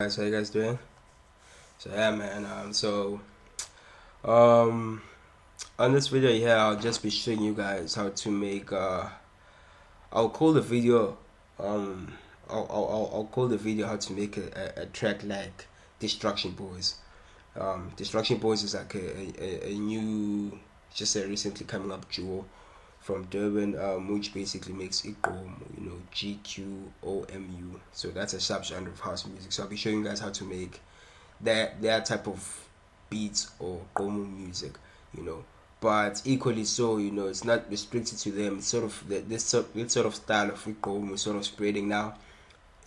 Guys, how you guys doing? So yeah, man. Um, on this video here, I'll just be showing you guys how to make. I'll call the video. Um, I'll call the video how to make a track like Destruction Boys. Destruction Boys is like a new, just a recently coming up duo from Durban, which basically makes Gqom, Gqom. So that's a subgenre of house music. So I'll be showing you guys how to make their type of beats or Gqom music, you know. But equally so, it's not restricted to them. It's sort of this sort of style of Gqom is sort of spreading now,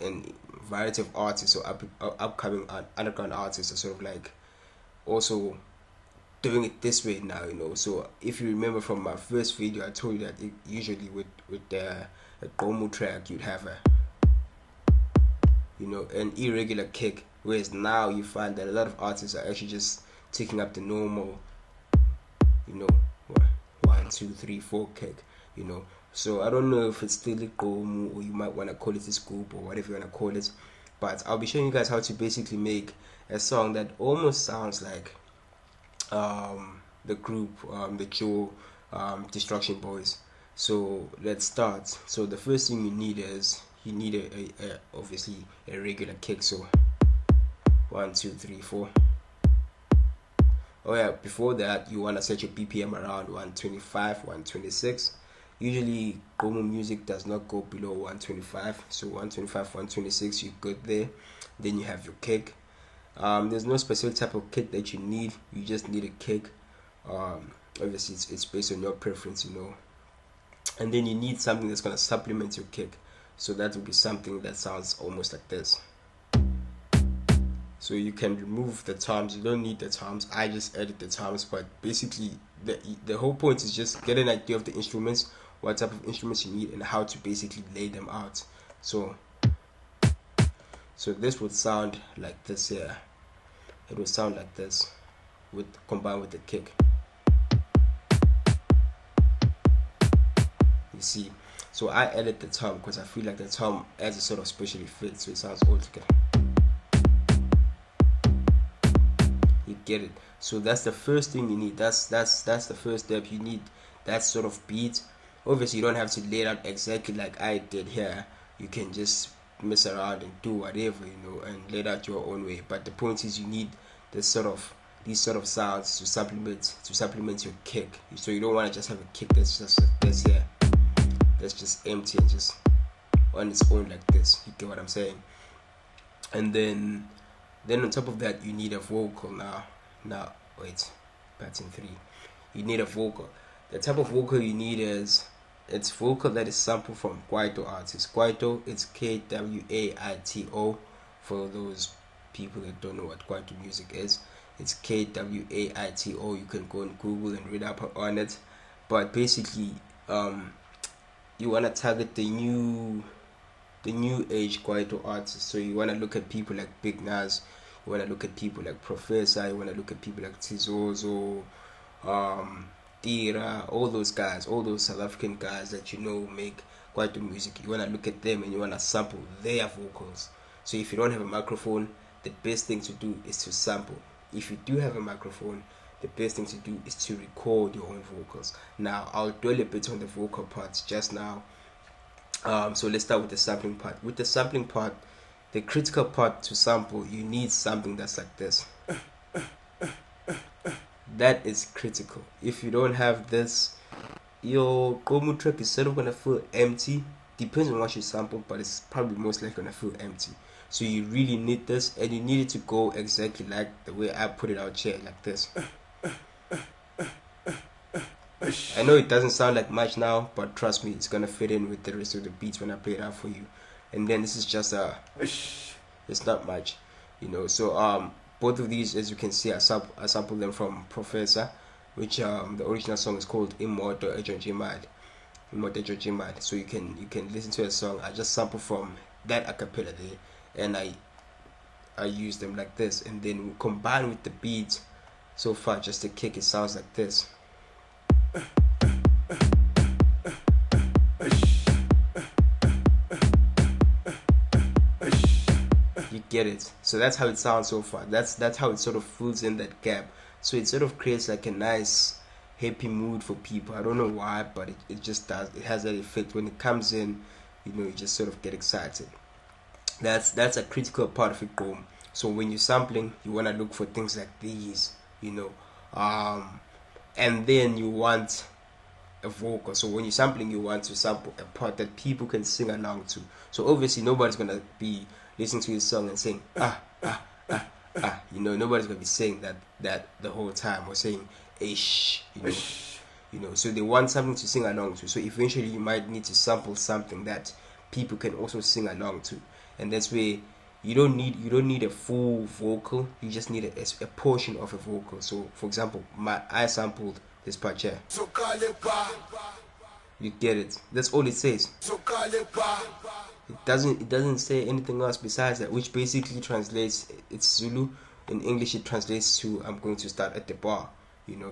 and variety of artists or upcoming underground artists are sort of like also doing it this way now, So if you remember from my first video, I told you that usually with a Gqom track, you'd have an irregular kick, whereas now you find that a lot of artists are actually just taking up the normal, you know, 1, 2, 3, 4 kick, So I don't know if it's still a Gqom or you might want to call it a scoop or whatever you want to call it, but I'll be showing you guys how to basically make a song that almost sounds like the group, the duo, Destruction Boys. So let's start. So the first thing you need is obviously a regular kick. So 1, 2, 3, 4. Oh yeah, before that you wanna set your BPM around 125, 126. Usually Gqom music does not go below 125. So 125, 126, you're good there. Then you have your kick. There's no specific type of kick that you need. You just need a kick. Obviously it's based on your preference, And then you need something that's gonna supplement your kick. So that would be something that sounds almost like this. So you can remove the toms. You don't need the toms. I just edit the toms, but basically the whole point is just get an idea of the instruments, what type of instruments you need, and how to basically lay them out. So this would sound like this here. It would sound like this combined with the kick. You see, so I edit the tom because I feel like the tom adds a sort of special effect, so it sounds all together. You get it? So that's the first thing you need. That's the first step. You need that sort of beat. Obviously, you don't have to lay it out exactly like I did here. You can just mess around and do whatever, and lay it out your own way. But the point is, you need these sort of sounds to supplement your kick. So you don't want to just have a kick that's just like this here, that's just empty and just on its own like this. You get what I'm saying? And then on top of that, you need a vocal. Now wait, pattern 3. You need a vocal. The type of vocal you need is it's vocal that is sampled from Kwaito artists. Kwaito, it's Kwaito for those people that don't know what Kwaito music is. It's Kwaito. You can go on Google and read up on it. But basically, you wanna target the new age Kwaito artists. So you wanna look at people like Big Nas. You wanna look at people like Professor. You wanna look at people like Tizozo, Tira, all those guys, all those South African guys that make Kwaito music. You wanna look at them and you wanna sample their vocals. So if you don't have a microphone, the best thing to do is to sample. If you do have a microphone, the best thing to do is to record your own vocals. Now I'll dwell a bit on the vocal parts just now. So let's start with the sampling part. With the sampling part, the critical part to sample, you need something that's like this. That is critical. If you don't have this, your Gqom track is sort of gonna feel empty. Depends on what you sample, but it's probably most likely gonna feel empty. So you really need this, and you need it to go exactly like the way I put it out here, like this. I know it doesn't sound like much now, but trust me, it's gonna fit in with the rest of the beats when I play it out for you. And then this is just it's not much, So both of these, as you can see, I sampled them from Professor, which the original song is called Imoto Ejojimali. So you can listen to a song. I just sample from that acapella there, and I use them like this, and then combine with the beat. So far, just the kick, it sounds like this. get it? So that's how it sounds so far. That's how it sort of fills in that gap. So it sort of creates like a nice happy mood for people. I don't know why, but it just does. It has that effect when it comes in. You just sort of get excited. That's a critical part of it, Gqom. So when you're sampling, you want to look for things like these, and then you want a vocal. So when you're sampling, you want to sample a part that people can sing along to. So obviously nobody's gonna be listening to this song and saying nobody's gonna be saying that the whole time, or saying ish, so they want something to sing along to. So eventually you might need to sample something that people can also sing along to, and that's where you don't need a full vocal. You just need a portion of a vocal. So for example, I sampled this part here. You get it? That's all it says. It doesn't say anything else besides that, which basically translates, it's Zulu. In English it translates to I'm going to start at the bar.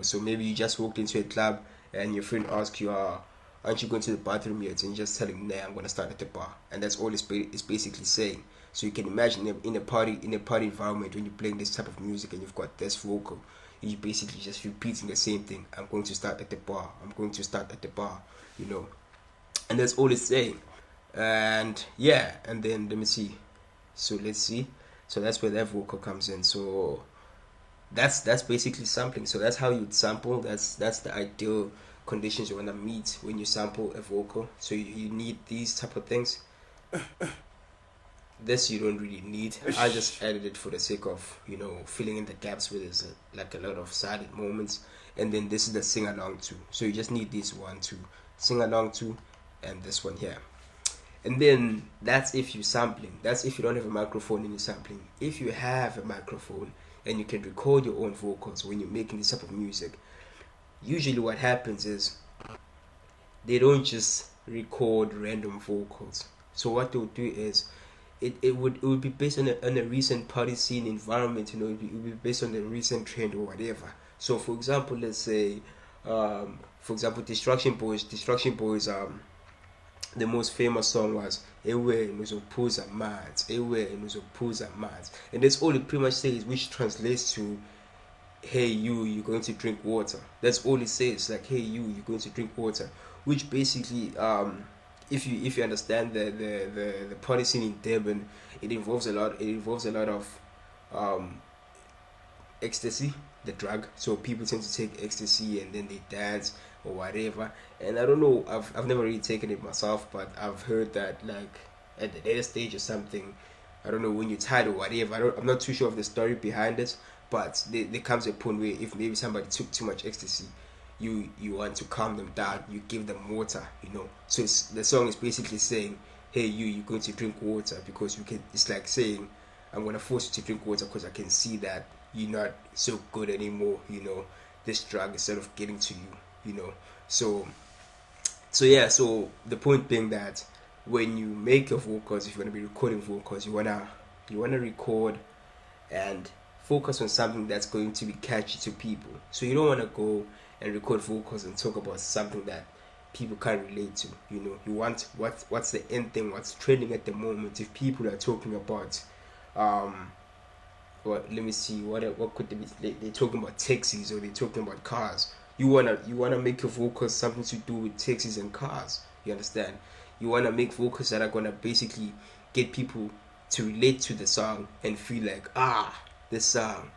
So maybe you just walked into a club and your friend asks you, aren't you going to the bathroom yet? And you just tell him, nah, I'm going to start at the bar. And that's all it's basically saying. So you can imagine in a party environment, when you're playing this type of music and you've got this vocal, you basically just repeating the same thing. I'm going to start at the bar. I'm going to start at the bar. And that's all it's saying. And yeah, and then let me see. So let's see. So that's where that vocal comes in. So that's basically sampling. So that's how you'd sample. That's the ideal conditions you want to meet when you sample a vocal. So you need these type of things. This you don't really need. I just added it for the sake of filling in the gaps where there's like a lot of silent moments. And then this is the sing along to. So you just need this one to sing along to, and this one here. And then that's if you're sampling. That's if you don't have a microphone and you're sampling. If you have a microphone and you can record your own vocals when you're making this type of music, usually what happens is they don't just record random vocals. So what they'll do is it would be based on a recent party scene environment. It would be based on the recent trend or whatever. So for example, let's say Destruction Boyz, the most famous song was Ewe Nuzophuza Mats, Ewe Nuzophuza Mats. And that's all it pretty much says, which translates to, hey you're going to drink water. That's all it says, like, hey you're going to drink water. Which basically, if you understand the party scene in Durban, it involves a lot of ecstasy, the drug. So people tend to take ecstasy and then they dance or whatever. And I don't know, I've never really taken it myself, but I've heard that like at the later stage or something, I don't know, when you're tired or whatever, I'm not too sure of the story behind it, but there comes a point where if maybe somebody took too much ecstasy, you want to calm them down, you give them water, So the song is basically saying, hey you're going to drink water, because it's like saying, I'm going to force you to drink water because I can see that you're not so good anymore, this drug is sort of getting to you, So yeah, so the point being that when you make your vocals, if you want to be recording vocals, you wanna record and focus on something that's going to be catchy to people. So you don't want to go and record vocals and talk about something that people can't relate to. You want what's the end thing, what's trending at the moment. If people are talking about let me see, what could they be? They're talking about taxis or they're talking about cars. You wanna make your vocals something to do with taxis and cars. You understand? You wanna make vocals that are gonna basically get people to relate to the song and feel like, this song.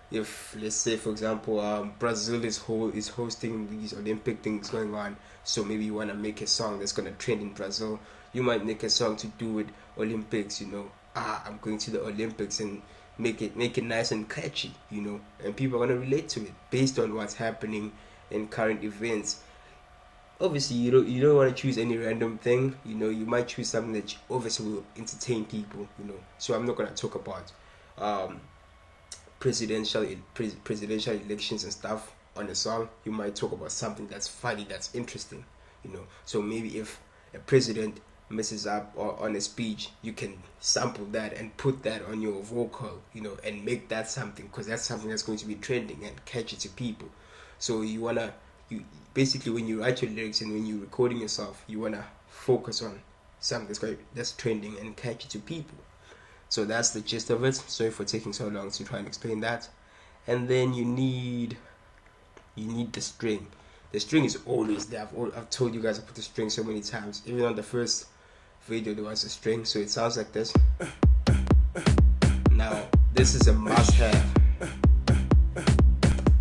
If let's say for example, Brazil is hosting these Olympic things going on, so maybe you wanna make a song that's gonna trend in Brazil. You might make a song to do with Olympics. I'm going to the Olympics, and make it nice and catchy, and people are gonna relate to it based on what's happening in current events. Obviously, you don't want to choose any random thing. You might choose something that obviously will entertain people. So I'm not gonna talk about presidential elections and stuff on a song. You might talk about something that's funny, that's interesting. So maybe if a president messes up or on a speech, you can sample that and put that on your vocal, and make that something, because that's something that's going to be trending and catchy to people. So you basically, when you write your lyrics and when you're recording yourself, you wanna focus on something that's trending and catchy to people. So that's the gist of it. Sorry for taking so long to try and explain that. And then you need the string. The string is always there. I've told you guys I put the string so many times. Even on the first video there was a string, so it sounds like this. Now this is a must-have.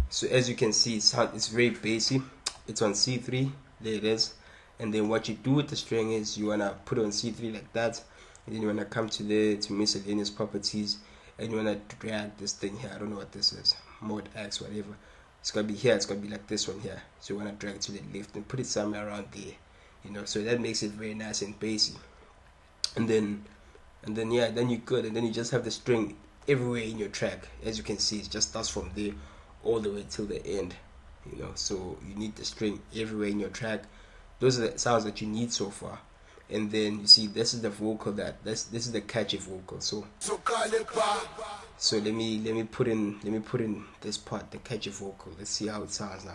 So as you can see, it's very basic. It's on C3. There it is. And then what you do with the string is you wanna put it on C3 like that, and then you wanna come to miscellaneous properties, and you wanna drag this thing here. I don't know what this is. Mode X, whatever. It's gonna be here. It's gonna be like this one here. So you wanna drag it to the left and put it somewhere around there. You know, so that makes it very nice and basic. And then yeah, then you're good. And then you just have the string everywhere in your track. As you can see, it just starts from there all the way till the end. You know, so you need the string everywhere in your track. Those are the sounds that you need so far. And then you see, this is the vocal this is the catchy vocal. So let me put in this part, the catchy vocal. Let's see how it sounds now.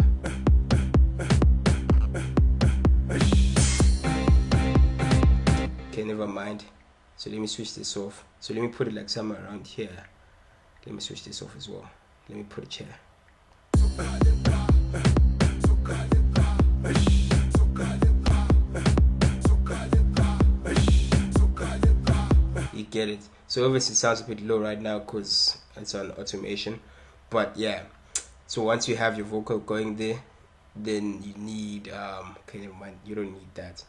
Okay, never mind. So let me switch this off. So let me put it like somewhere around here. Let me switch this off as well. Let me put it here. You get it. So obviously it sounds a bit low right now because it's on automation, but yeah. So once you have your vocal going there, then you need okay, never mind, you don't need that.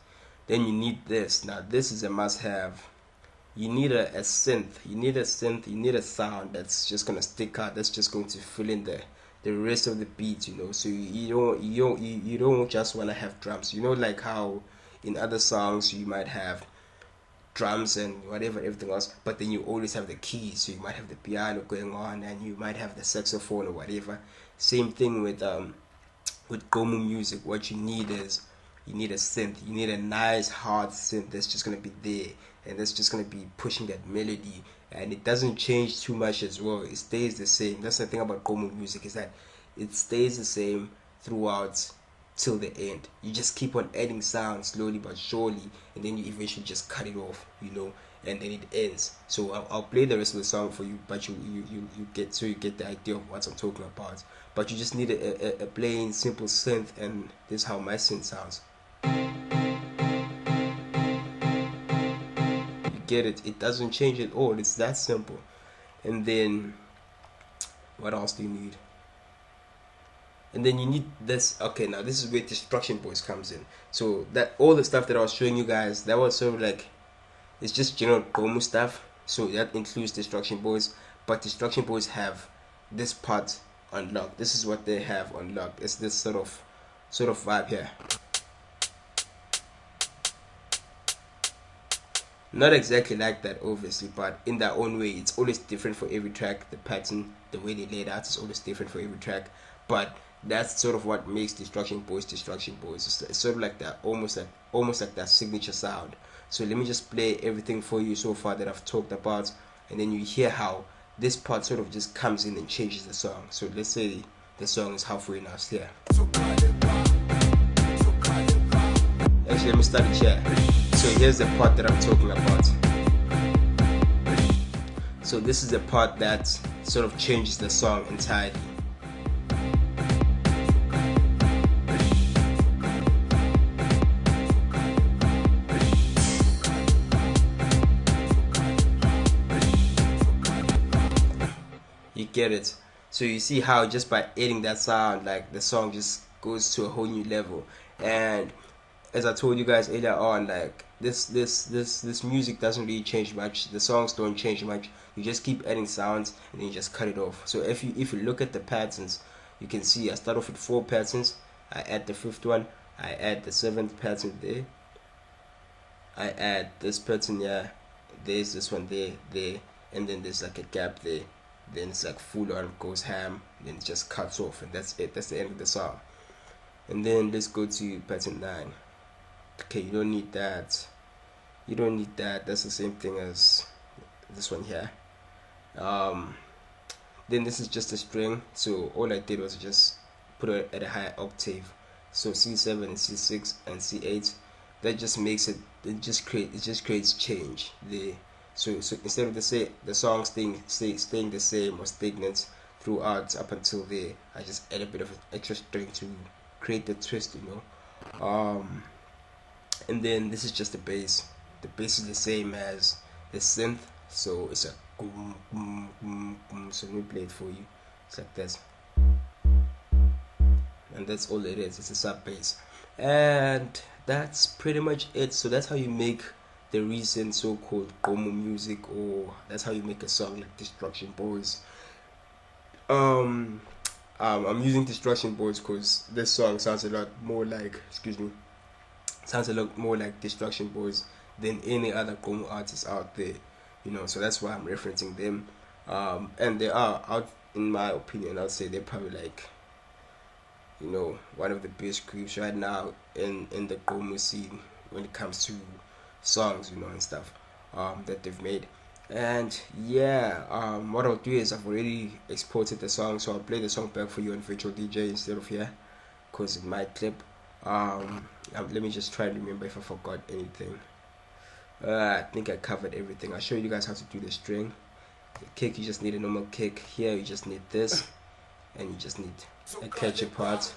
Then you need this. Now this is a must-have. You need a synth. You need a sound that's just gonna stick out, that's just going to fill in the rest of the beat, you know. So you don't just want to have drums, you know, like how in other songs you might have drums and whatever, everything else, but then you always have the keys. So you might have the piano going on, and you might have the saxophone or whatever. Same thing with Gqom music. What you need is, you need a synth. You need a nice hard synth that's just gonna be there, and that's just gonna be pushing that melody, and it doesn't change too much as well. It stays the same. That's the thing about Gqom music, is that it stays the same throughout till the end. You just keep on adding sound slowly but surely, and then you eventually just cut it off, you know, and then it ends. So I'll play the rest of the song for you, but you get the idea of what I'm talking about. But you just need a plain simple synth, and this is how my synth sounds. You get it? It doesn't change at all. It's that simple. And then what else do you need? And then you need this. Okay, now this is where Destruction Boyz comes in. So that all the stuff that I was showing you guys, that was sort of like, it's just general Gqom stuff. So that includes Destruction Boyz, but Destruction Boyz have this part unlocked. This is what they have unlocked. It's this sort of vibe here. Not exactly like that, obviously, but in their own way. It's always different for every track. The pattern, the way they lay it out, is always different for every track. But that's sort of what makes Destruction Boyz. It's sort of like that, almost like that signature sound. So let me just play everything for you so far that I've talked about, and then you hear how this part sort of just comes in and changes the song. So let's say the song is halfway now. Here. Actually, let me start it here. So here's the part that I'm talking about. So this is the part that sort of changes the song entirely. You get it? So you see how just by adding that sound, like, the song just goes to a whole new level. And as I told you guys earlier on, like, this music doesn't really change much. The songs don't change much. You just keep adding sounds, and then you just cut it off. So if you look at the patterns, you can see I start off with 4 patterns. I add the 5th one. I add the 7th pattern there. I add this pattern here. There's this one there, and then there's like a gap there. Then it's like full on, goes ham, then it just cuts off, and that's it. That's the end of the song. And then let's go to pattern 9. Okay, you don't need that. You don't need that. That's the same thing as this one here. Then this is just a string. So all I did was just put it at a higher octave. So C7 and C6 and C8. That just makes it. It just creates change there. So instead of the song staying the same or stagnant throughout up until there, I just add a bit of an extra string to create the twist, and then this is just the bass. The bass is the same as the synth, so it's a boom, boom, boom, boom. So let me play it for you. It's like this, and that's all it is. It's a sub bass, and that's pretty much it. So that's how you make the recent so-called Gqom music, or that's how you make a song like Destruction Boyz. I'm using Destruction Boyz because this song sounds a lot more like, Destruction Boyz than any other Gqom artists out there, so that's why I'm referencing them. And they are, out in my opinion, I'd say they're probably like, one of the best groups right now in the Gqom scene when it comes to songs, and stuff that they've made. And yeah, what I'll do is I've already exported the song, so I'll play the song back for you on virtual DJ instead of here, because it might clip. Let me just try and remember if I forgot anything. I think I covered everything. I'll show you guys how to do the string. The kick, you just need a normal kick. Here you just need this, and you just need a catchy part.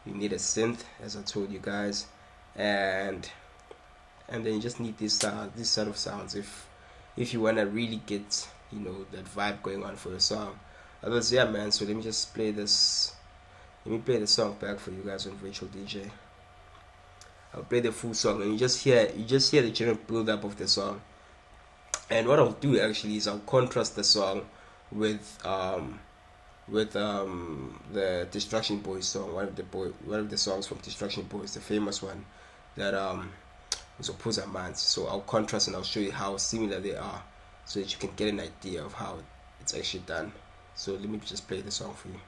You need a synth, as I told you guys, and then you just need this sort of sounds if you wanna really get that vibe going on for your song. Otherwise, yeah, man. So let me just play this. Let me play the song back for you guys on virtual DJ. I'll play the full song, and you just hear the general build up of the song. And what I'll do actually is I'll contrast the song with the Destruction Boyz song, one of the songs from Destruction Boyz, the famous one that was Opposer Mans. So I'll contrast and I'll show you how similar they are, so that you can get an idea of how it's actually done. So let me just play the song for you.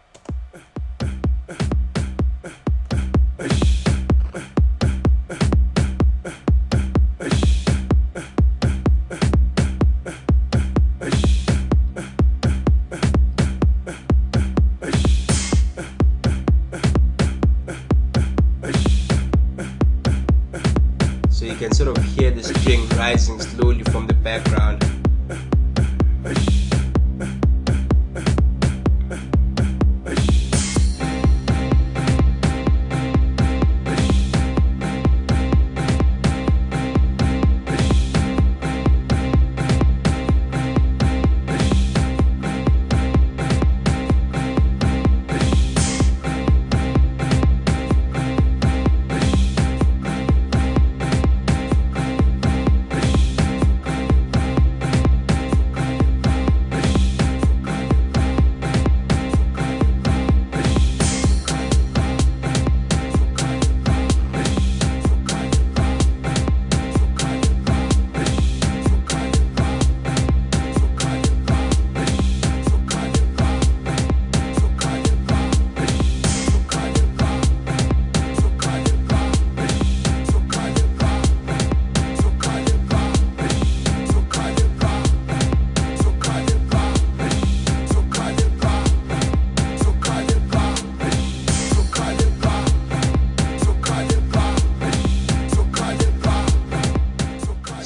So you can sort of hear the string rising slowly from the background.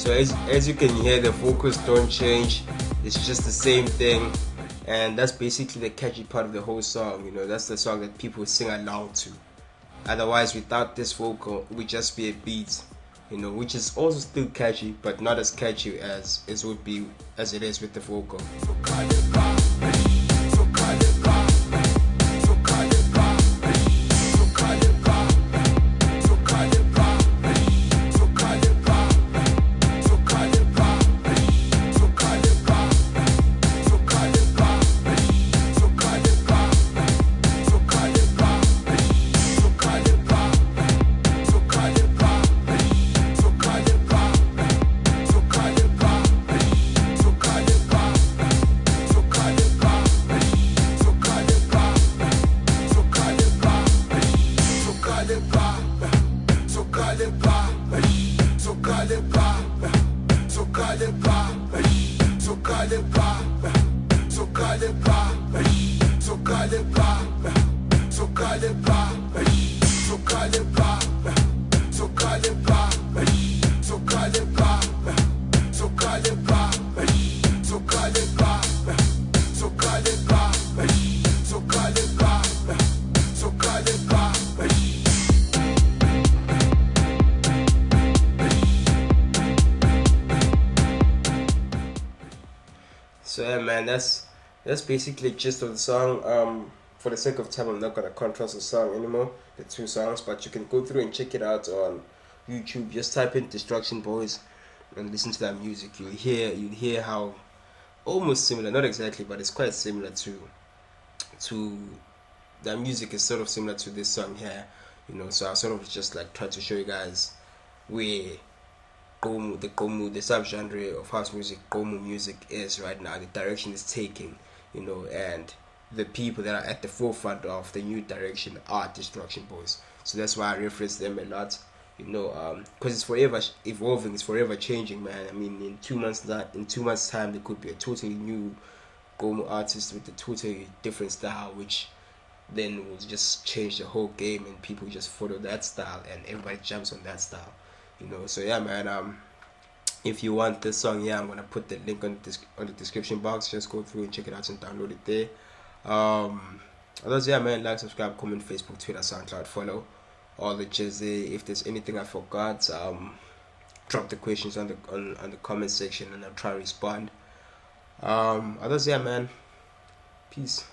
So as you can hear, the vocals don't change. It's just the same thing, and that's basically the catchy part of the whole song. That's the song that people sing along to. Otherwise, without this vocal, it would just be a beat, which is also still catchy, but not as catchy as it is with the vocal. So man, that's basically the gist of the song. For the sake of time, I'm not gonna contrast the song anymore, the two songs, but you can go through and check it out on YouTube. Just type in Destruction Boys and listen to that music. You'll hear how almost similar, not exactly, but it's quite similar to that music is sort of similar to this song here, So I sort of just like try to show you guys where the subgenre of house music, Gqom music is right now, the direction it's taking, and the people that are at the forefront of the new direction are Destruction Boys. So that's why I reference them a lot, because it's forever evolving, it's forever changing, man. I mean, in 2 months time, there could be a totally new Gqom artist with a totally different style, which then will just change the whole game, and people just follow that style, and everybody jumps on that style, So yeah, man. If you want this song, yeah, I'm gonna put the link on the description box. Just go through and check it out and download it there. Otherwise, yeah, man, like, subscribe, comment, Facebook, Twitter, SoundCloud, follow all the jazz there. If there's anything I forgot, drop the questions on the comment section, and I'll try to respond. Otherwise, yeah, man, peace.